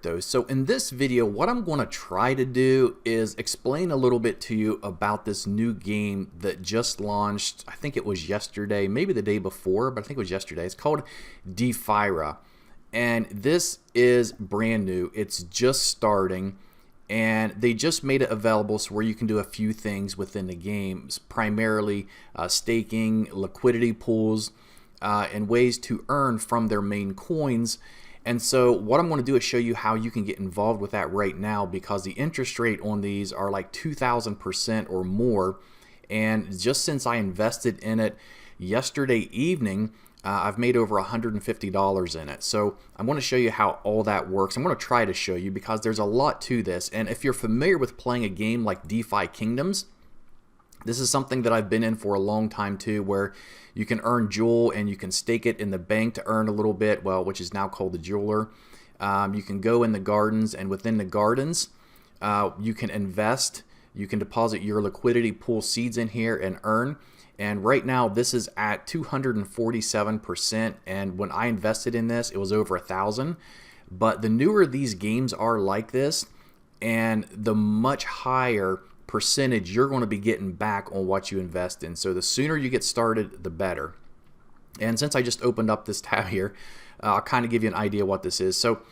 So in this video, what I'm going to try to do is explain a little bit to you about this new game that just launched. I think it was yesterday, maybe the day before, but I think it was yesterday. It's called Defira, and this is brand new. It's just starting, and they just made it available so where you can do a few things within the game, primarily staking, liquidity pools, and ways to earn from their main coins. And so what I'm going to do is show you how you can get involved with that right now, because the interest rate on these are like 2,000% or more. And just since I invested in it yesterday evening, I've made over $150 in it. So I'm going to show you how all that works. I'm going to try to show you because there's a lot to this. And if you're familiar with playing a game like DefiKingdoms, this is something that I've been in for a long time too, where you can earn Jewel and you can stake it in the bank to earn a little bit, well, which is now called the Jeweler. You can go in the gardens, and within the gardens, you can invest. You can deposit your liquidity pool seeds in here and earn. And right now, this is at 247%. And when I invested in this, it was over 1,000. But the newer these games are like this, and the much higher percentage you're going to be getting back on what you invest in. So the sooner you get started, the better. And since I just opened up this tab here, I'll kind of give you an idea what this is. So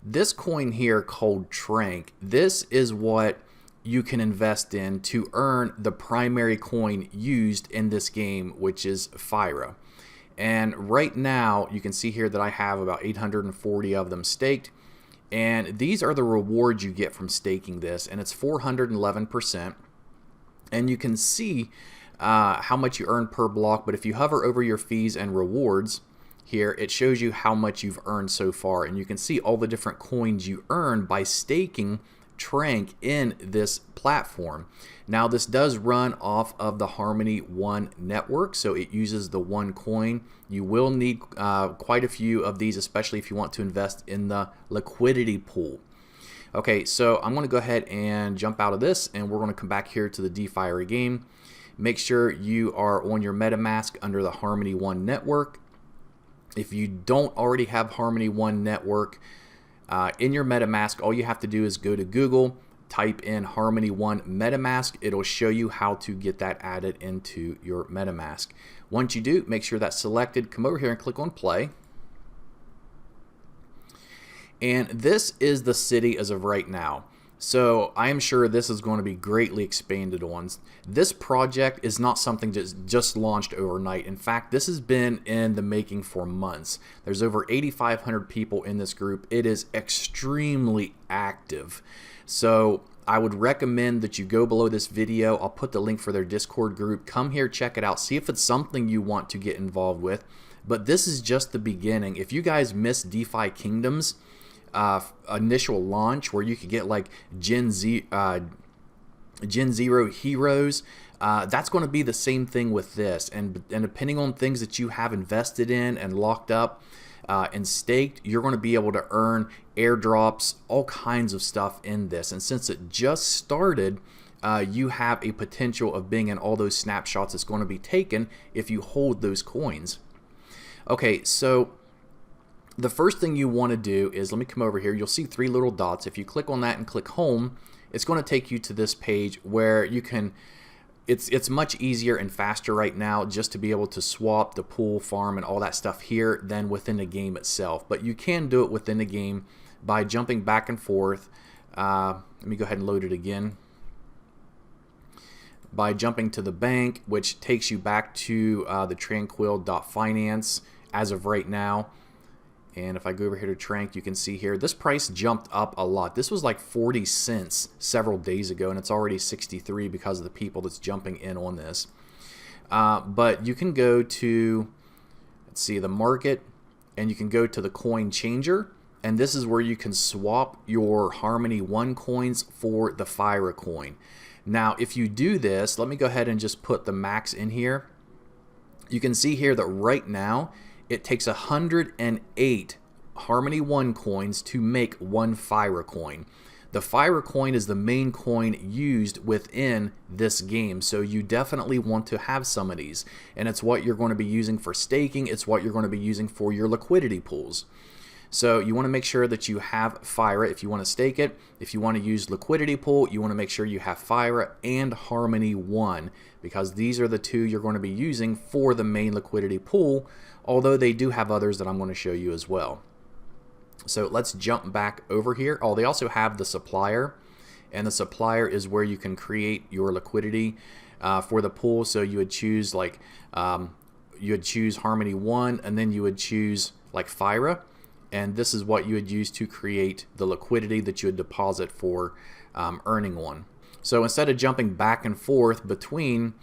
this coin here called Trank, this is what you can invest in to earn the primary coin used in this game, which is Fira. And right now you can see here that I have about 840 of them staked. And these are the rewards you get from staking this, and it's 411%. And you can see how much you earn per block, but if you hover over your fees and rewards here, it shows you how much you've earned so far. And you can see all the different coins you earn by staking Trank in this platform. Now this does run off of the Harmony One network, so it uses the one coin. You will need quite a few of these, especially if you want to invest in the liquidity pool. Okay, so I'm going to go ahead and jump out of this, and we're going to come back here to the Defira game. Make sure you are on your MetaMask under the Harmony One network. If you don't already have Harmony One network in your MetaMask, all you have to do is go to Google, type in Harmony One MetaMask. It'll show you how to get that added into your MetaMask. Once you do, make sure that's selected. Come over here and click on play. And this is the city as of right now. So I am sure this is going to be greatly expanded on. This project is not something that just launched overnight. In fact, this has been in the making for months. There's over 8,500 people in this group. It is extremely active. So I would recommend that you go below this video. I'll put the link for their Discord group. Come here, check it out. See if it's something you want to get involved with. But this is just the beginning. If you guys missed DefiKingdoms, initial launch where you could get like Gen 0 heroes, that's going to be the same thing with this, and depending on things that you have invested in and locked up and staked, you're going to be able to earn airdrops, all kinds of stuff in this. And since it just started, you have a potential of being in all those snapshots that's going to be taken if you hold those coins. Okay, so the first thing you want to do is, let me come over here, you'll see three little dots. If you click on that and click home, it's going to take you to this page where you can, it's much easier and faster right now just to be able to swap the pool, farm, and all that stuff here than within the game itself. But you can do it within the game by jumping back and forth. Let me go ahead and load it again. By jumping to the bank, which takes you back to the tranquil.finance as of right now. And if I go over here to Trank, you can see here, this price jumped up a lot. This was like 40 cents several days ago, and it's already 63 because of the people that's jumping in on this. But you can go to, let's see, the market, and you can go to the coin changer, and this is where you can swap your Harmony One coins for the Fira coin. Now, if you do this, let me go ahead and just put the max in here. You can see here that right now, it takes 108 Harmony One coins to make one Fira coin. The Fira coin is the main coin used within this game, so you definitely want to have some of these. And it's what you're going to be using for staking. It's what you're going to be using for your liquidity pools. So you want to make sure that you have Fira if you want to stake it. If you want to use liquidity pool, you want to make sure you have Fira and Harmony 1, because these are the two you're going to be using for the main liquidity pool, although they do have others that I'm going to show you as well. So let's jump back over here. Oh, they also have the supplier, and the supplier is where you can create your liquidity for the pool. So you would choose like you would choose Harmony 1, and then you would choose like Fira, and this is what you would use to create the liquidity that you would deposit for earning one. So instead of jumping back and forth between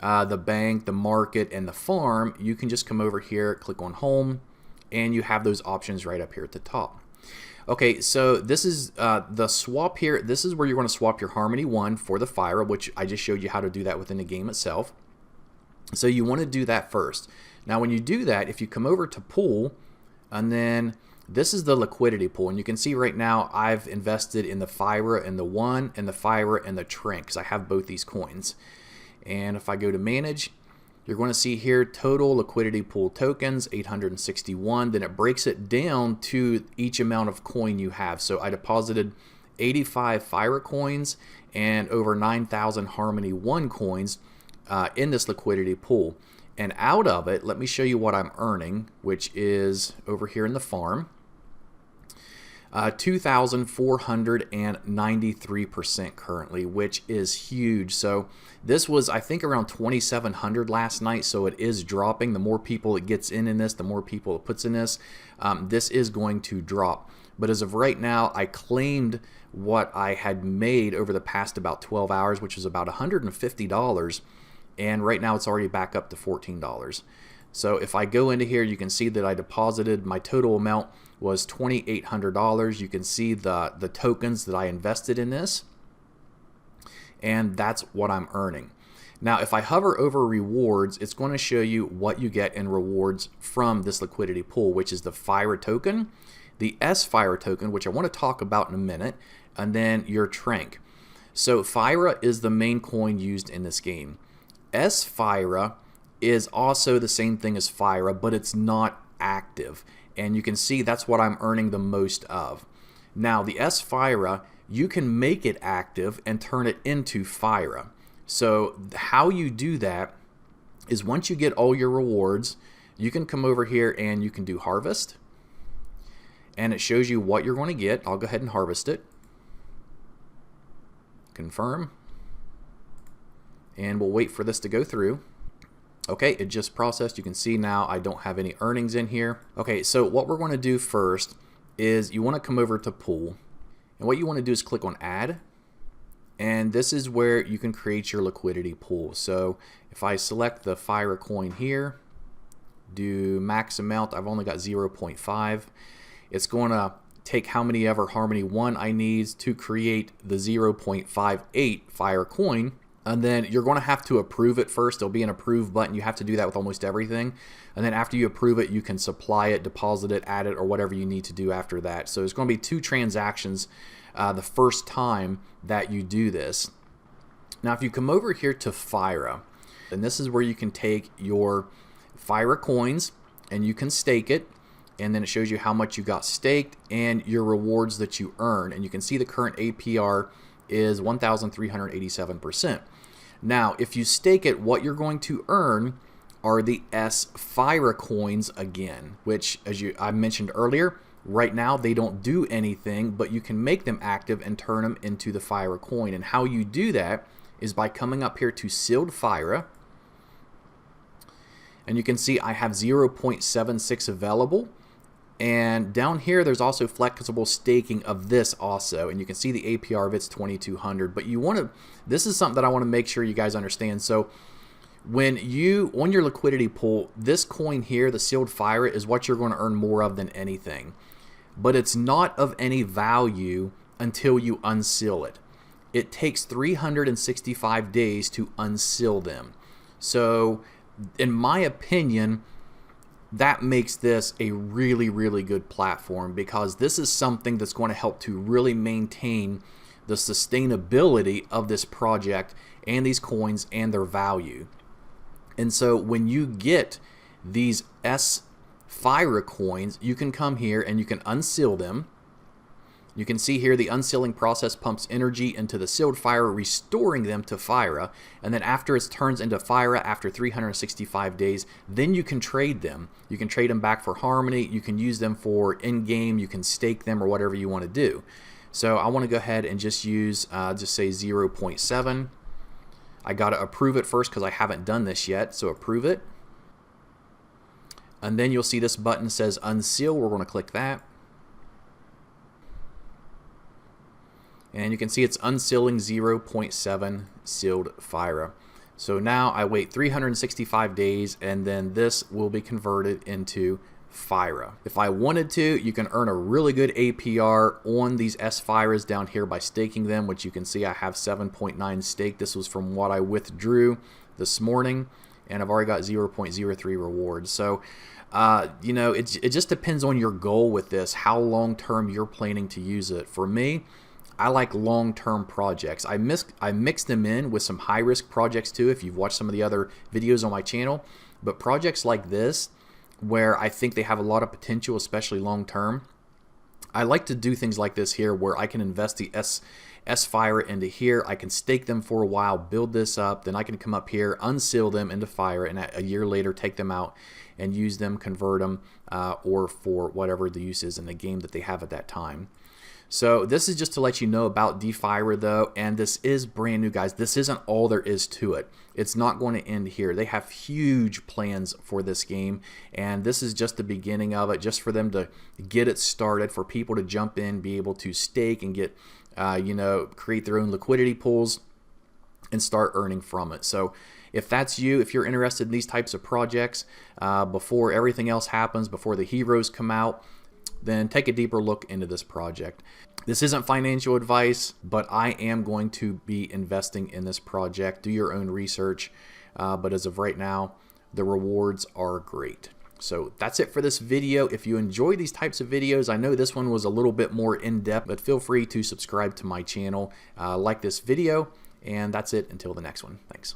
the bank, the market, and the farm, you can just come over here, click on home, and you have those options right up here at the top. Okay, so this is the swap here. This is where you're going to swap your Harmony 1 for the Fira, which I just showed you how to do that within the game itself. So you want to do that first. Now when you do that, if you come over to pool, and then this is the liquidity pool, and you can see right now I've invested in the Fira and the 1 and the Fira and the Trink, because I have both these coins. And if I go to manage, you're going to see here total liquidity pool tokens 861. Then it breaks it down to each amount of coin you have. So I deposited 85 Fira coins and over 9,000 Harmony 1 coins in this liquidity pool. And out of it, let me show you what I'm earning, which is over here in the farm. 2,493% currently, which is huge. So this was, I think, around 2,700 last night, so it is dropping. The more people it gets in this, the more people it puts in this, this is going to drop. But as of right now, I claimed what I had made over the past about 12 hours, which was about $150, and right now it's already back up to $14. So if I go into here, you can see that I deposited, my total amount was $2,800. You can see the tokens that I invested in this, and that's what I'm earning. Now if I hover over rewards, it's going to show you what you get in rewards from this liquidity pool, which is the Fira token, the S Fira token, which I want to talk about in a minute, and then your Trink. So Fira is the main coin used in this game. S Fira is also the same thing as Fira, but it's not active. And you can see that's what I'm earning the most of. Now the S Fira, you can make it active and turn it into Fira. So how you do that is once you get all your rewards, you can come over here and you can do harvest. And it shows you what you're going to get. I'll go ahead and harvest it. Confirm. And we'll wait for this to go through. Okay, it just processed. You can see now I don't have any earnings in here. Okay, so what we're going to do first is you want to come over to pool. And what you want to do is click on add. And this is where you can create your liquidity pool. So if I select the Fira coin here, do max amount, I've only got 0.5. It's going to take how many ever Harmony 1 I need to create the 0.58 Fira coin. And then you're going to have to approve it first. There'll be an approve button. You have to do that with almost everything. And then after you approve it, you can supply it, deposit it, add it, or whatever you need to do after that. So it's going to be 2 transactions the first time that you do this. Now, if you come over here to Fira, and this is where you can take your Fira coins and you can stake it. And then it shows you how much you got staked and your rewards that you earn. And you can see the current APR is 1,387%. Now, if you stake it, what you're going to earn are the S Fira coins again, which, as I mentioned earlier, right now they don't do anything, but you can make them active and turn them into the Fira coin. And how you do that is by coming up here to sealed Fira, and you can see I have 0.76 available. And down here, there's also flexible staking of this also. And you can see the APR of it's 2,200. But you want to, this is something that I want to make sure you guys understand. So when you, on your liquidity pool, this coin here, the sealed Fira, is what you're going to earn more of than anything. But it's not of any value until you unseal it. It takes 365 days to unseal them. So in my opinion, that makes this a really, really good platform, because this is something that's going to help to really maintain the sustainability of this project and these coins and their value. And so when you get these S Defira coins, you can come here and you can unseal them. You can see here the unsealing process pumps energy into the sealed Defira, restoring them to Defira. And then after it turns into Defira after 365 days, then you can trade them. You can trade them back for Harmony. You can use them for in-game. You can stake them or whatever you want to do. So I want to go ahead and just use, just say 0.7. I got to approve it first because I haven't done this yet. So approve it. And then you'll see this button says unseal. We're going to click that. And you can see it's unsealing 0.7 sealed Defira. So now I wait 365 days and then this will be converted into Defira. If I wanted to, you can earn a really good APR on these S-Defiras down here by staking them, which you can see I have 7.9 stake. This was from what I withdrew this morning, and I've already got 0.03 rewards. So, you know, it just depends on your goal with this, how long-term you're planning to use it. For me, I like long-term projects. I mix them in with some high-risk projects too, if you've watched some of the other videos on my channel. But projects like this, where I think they have a lot of potential, especially long-term, I like to do things like this here where I can invest the S-Defira into here. I can stake them for a while, build this up, then I can come up here, unseal them into Defira, and a year later take them out and use them, convert them, or for whatever the use is in the game that they have at that time. So this is just to let you know about Defira though, and this is brand new, guys. This isn't all there is to it. It's not going to end here. They have huge plans for this game, and this is just the beginning of it, just for them to get it started, for people to jump in, be able to stake and get, you know, create their own liquidity pools and start earning from it. So if that's you, if you're interested in these types of projects, before everything else happens, before the heroes come out, then take a deeper look into this project. This isn't financial advice, but I am going to be investing in this project. Do your own research, but as of right now, the rewards are great. So that's it for this video. If you enjoy these types of videos, I know this one was a little bit more in-depth, but feel free to subscribe to my channel, like this video, and that's it until the next one. Thanks.